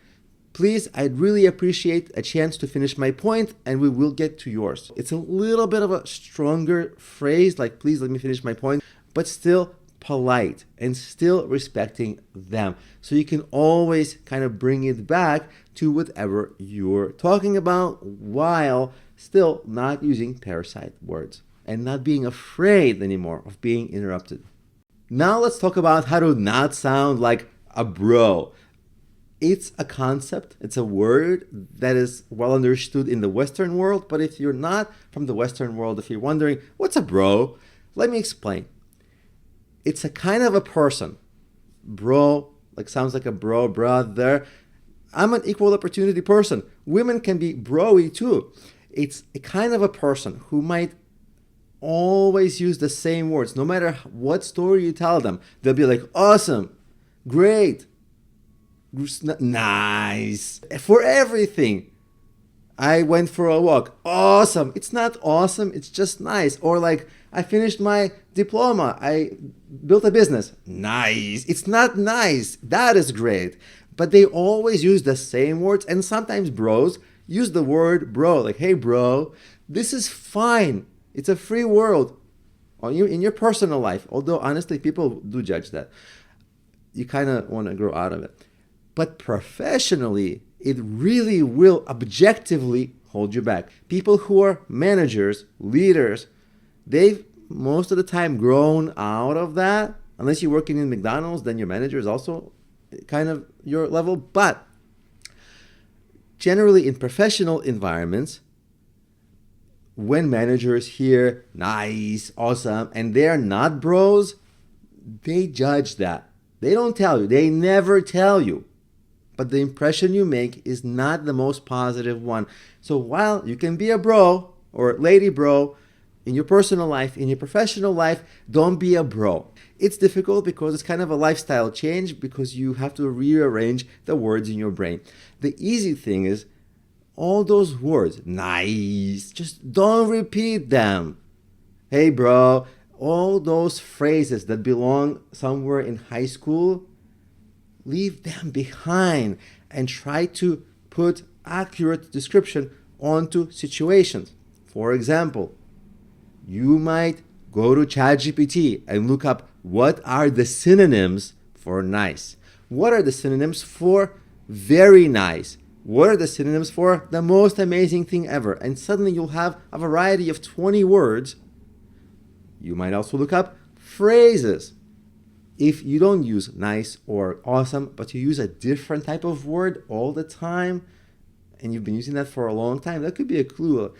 [SPEAKER 1] please, I'd really appreciate a chance to finish my point, and we will get to yours. It's a little bit of a stronger phrase, like, please let me finish my point, but still polite and still respecting them. So you can always kind of bring it back to whatever you're talking about while still not using parasite words and not being afraid anymore of being interrupted. Now let's talk about how to not sound like a bro. It's a concept, it's a word that is well understood in the Western world, but if you're not from the Western world, if you're wondering, what's a bro? Let me explain. It's a kind of a person. Bro, like sounds like a bro, brother. I'm an equal opportunity person. Women can be broy too. It's a kind of a person who might always use the same words. No matter what story you tell them, they'll be like, awesome, great, nice, for everything. I went for a walk. Awesome. It's not awesome. It's just nice. Or like, I finished my diploma. I built a business. Nice. It's not nice. That is great. But they always use the same words. And sometimes bros use the word bro. Like, hey, bro, this is fine. It's a free world. In your personal life. Although, honestly, people do judge that. You kind of want to grow out of it. But professionally, it really will objectively hold you back. People who are managers, leaders, they've most of the time grown out of that. Unless you're working in McDonald's, then your manager is also kind of your level. But generally in professional environments, when managers hear nice, awesome, and they're not bros, they judge that. They don't tell you. They never tell you. But the impression you make is not the most positive one. So while you can be a bro or lady bro in your personal life, in your professional life, don't be a bro. It's difficult because it's kind of a lifestyle change, because you have to rearrange the words in your brain. The easy thing is all those words, nice, just don't repeat them. Hey bro, all those phrases that belong somewhere in high school, leave them behind and try to put accurate description onto situations. For example, you might go to ChatGPT and look up what are the synonyms for nice. What are the synonyms for very nice? What are the synonyms for the most amazing thing ever? And suddenly you'll have a variety of 20 words. You might also look up phrases. If you don't use nice or awesome, but you use a different type of word all the time, and you've been using that for a long time, that could be a clue.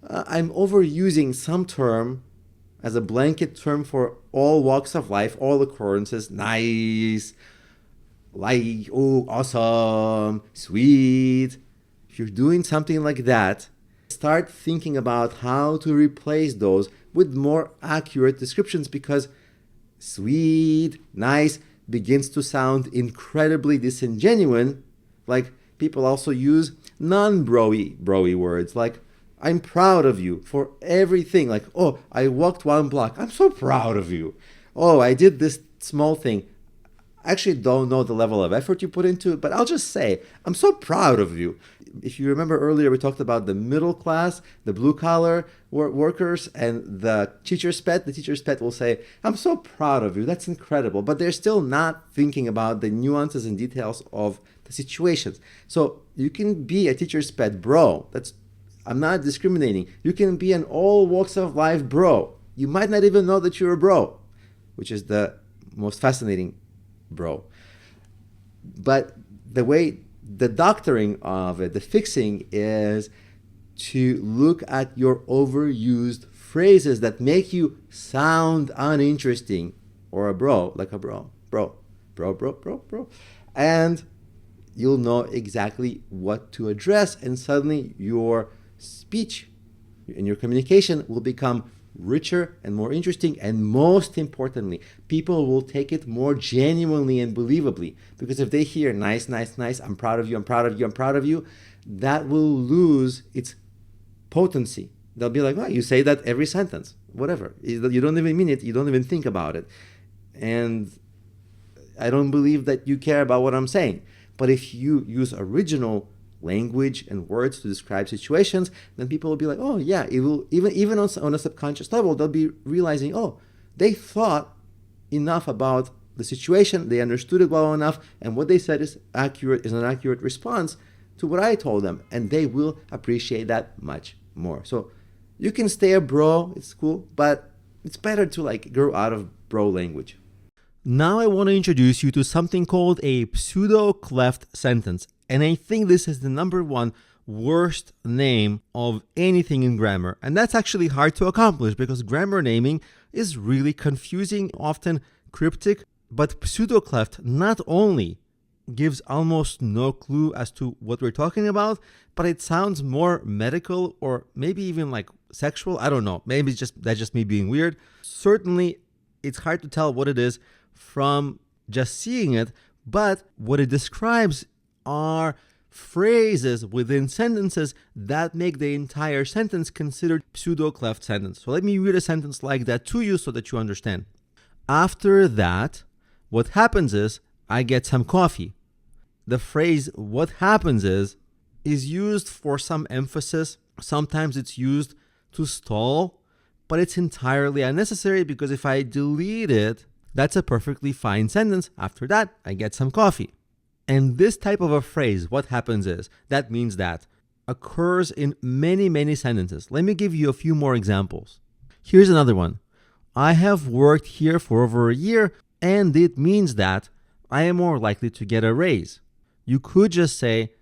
[SPEAKER 1] I'm overusing some term as a blanket term for all walks of life, all occurrences. Nice, like, oh, awesome, sweet. If you're doing something like that, start thinking about how to replace those with more accurate descriptions, because sweet, nice begins to sound incredibly disingenuous. Like, People also use non-broy words like I'm proud of you for everything. Like, oh, I walked 1 block. I'm so proud of you. Oh, I did this small thing. I actually don't know the level of effort you put into it, but I'll just say, I'm so proud of you. If you remember earlier, we talked about the middle class, the blue collar workers, and the teacher's pet. The teacher's pet will say, I'm so proud of you. That's incredible. But they're still not thinking about the nuances and details of the situations. So you can be a teacher's pet bro. I'm not discriminating. You can be an all walks of life bro. You might not even know that you're a bro, which is the most fascinating bro. But the doctoring of it, the fixing, is to look at your overused phrases that make you sound uninteresting, or a bro, like a bro. And you'll know exactly what to address, and suddenly your speech and your communication will become richer and more interesting, and most importantly, people will take it more genuinely and believably, because if they hear nice, I'm proud of you, that will lose its potency. They'll be like, you say that every sentence, whatever. You don't even mean it, you don't even think about it, and I don't believe that you care about what I'm saying. But if you use original language and words to describe situations, then people will be like, oh yeah, it will, even on a subconscious level, they'll be realizing, oh, they thought enough about the situation, they understood it well enough, and what they said is an accurate response to what I told them, and they will appreciate that much more. So you can stay a bro, it's cool, but it's better to grow out of bro language. Now I want to introduce you to something called a pseudo-cleft sentence. And I think this is the #1 worst name of anything in grammar. And that's actually hard to accomplish because grammar naming is really confusing, often cryptic. But pseudo-cleft not only gives almost no clue as to what we're talking about, but it sounds more medical or maybe even sexual. I don't know. Maybe that's just me being weird. Certainly, it's hard to tell what it is from just seeing it, but what it describes are phrases within sentences that make the entire sentence considered pseudo-cleft sentence. So let me read a sentence like that to you so that you understand. After that, what happens is I get some coffee. The phrase what happens is used for some emphasis. Sometimes it's used to stall, but it's entirely unnecessary because if I delete it, that's a perfectly fine sentence. After that, I get some coffee. And this type of a phrase, what happens is, that means that, occurs in many sentences. Let me give you a few more examples. Here's another one. I have worked here for over a year, and it means that I am more likely to get a raise. You could just say,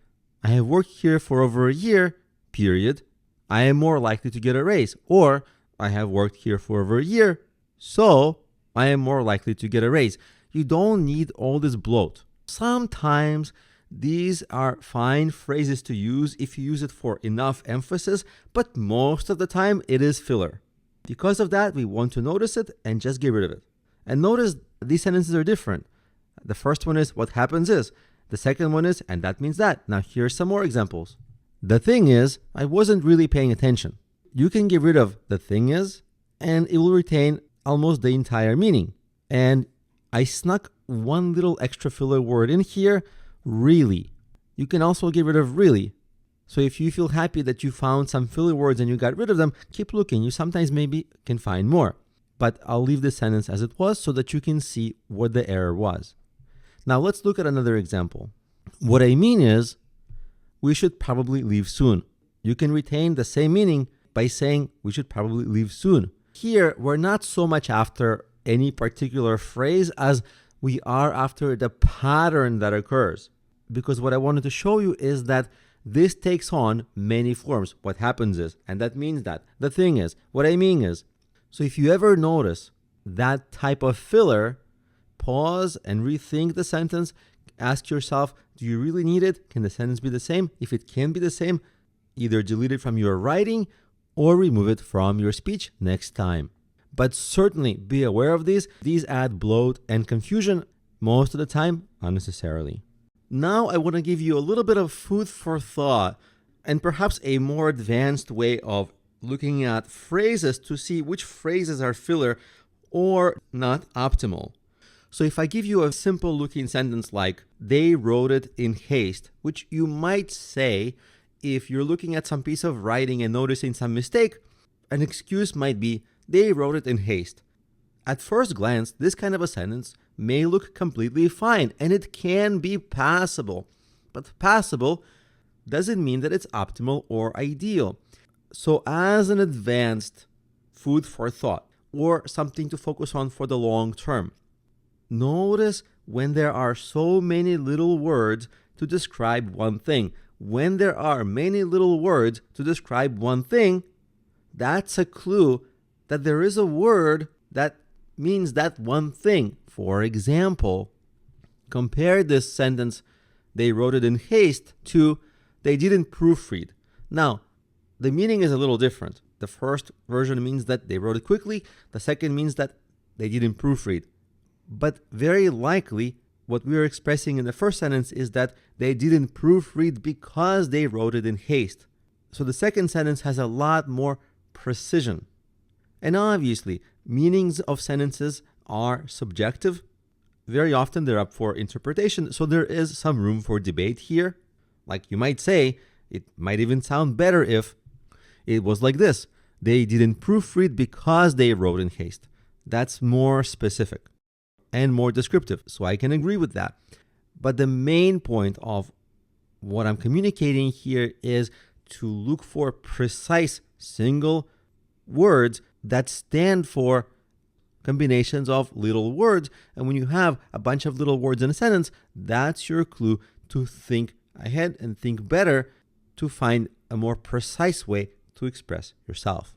[SPEAKER 1] I have worked here for over a year, period. I am more likely to get a raise. Or, I have worked here for over a year, so I am more likely to get a raise. You don't need all this bloat. Sometimes these are fine phrases to use if you use it for enough emphasis, but most of the time it is filler. Because of that, we want to notice it and just get rid of it. And notice these sentences are different. The first one is, what happens is. The second one is, and that means that. Now here's some more examples. The thing is, I wasn't really paying attention. You can get rid of the thing is, and it will retain almost the entire meaning. And I snuck one little extra filler word in here, really. You can also get rid of really. So if you feel happy that you found some filler words and you got rid of them, keep looking. You sometimes maybe can find more. But I'll leave this sentence as it was so that you can see what the error was. Now let's look at another example. What I mean is, we should probably leave soon. You can retain the same meaning by saying we should probably leave soon. Here, we're not so much after any particular phrase as we are after the pattern that occurs. Because what I wanted to show you is that this takes on many forms. What happens is, and that means that. The thing is, what I mean is. So if you ever notice that type of filler, pause and rethink the sentence. Ask yourself, do you really need it? Can the sentence be the same? If it can be the same, either delete it from your writing or remove it from your speech next time. But certainly be aware of these. These add bloat and confusion most of the time unnecessarily. Now I want to give you a little bit of food for thought and perhaps a more advanced way of looking at phrases to see which phrases are filler or not optimal. So if I give you a simple looking sentence like, they wrote it in haste, which you might say if you're looking at some piece of writing and noticing some mistake, an excuse might be, they wrote it in haste. At first glance, this kind of a sentence may look completely fine, and it can be passable. But passable doesn't mean that it's optimal or ideal. So as an advanced food for thought, or something to focus on for the long term, notice when there are so many little words to describe one thing. When there are many little words to describe one thing, that's a clue that there is a word that means that one thing. For example, compare this sentence, they wrote it in haste, to they didn't proofread. Now, the meaning is a little different. The first version means that they wrote it quickly. The second means that they didn't proofread. But very likely, what we are expressing in the first sentence is that they didn't proofread because they wrote it in haste. So the second sentence has a lot more precision. And obviously, meanings of sentences are subjective. Very often they're up for interpretation, so there is some room for debate here. Like you might say, it might even sound better if it was like this. They didn't proofread because they wrote in haste. That's more specific and more descriptive, so I can agree with that. But the main point of what I'm communicating here is to look for precise single words that stand for combinations of little words. And when you have a bunch of little words in a sentence, that's your clue to think ahead and think better to find a more precise way to express yourself.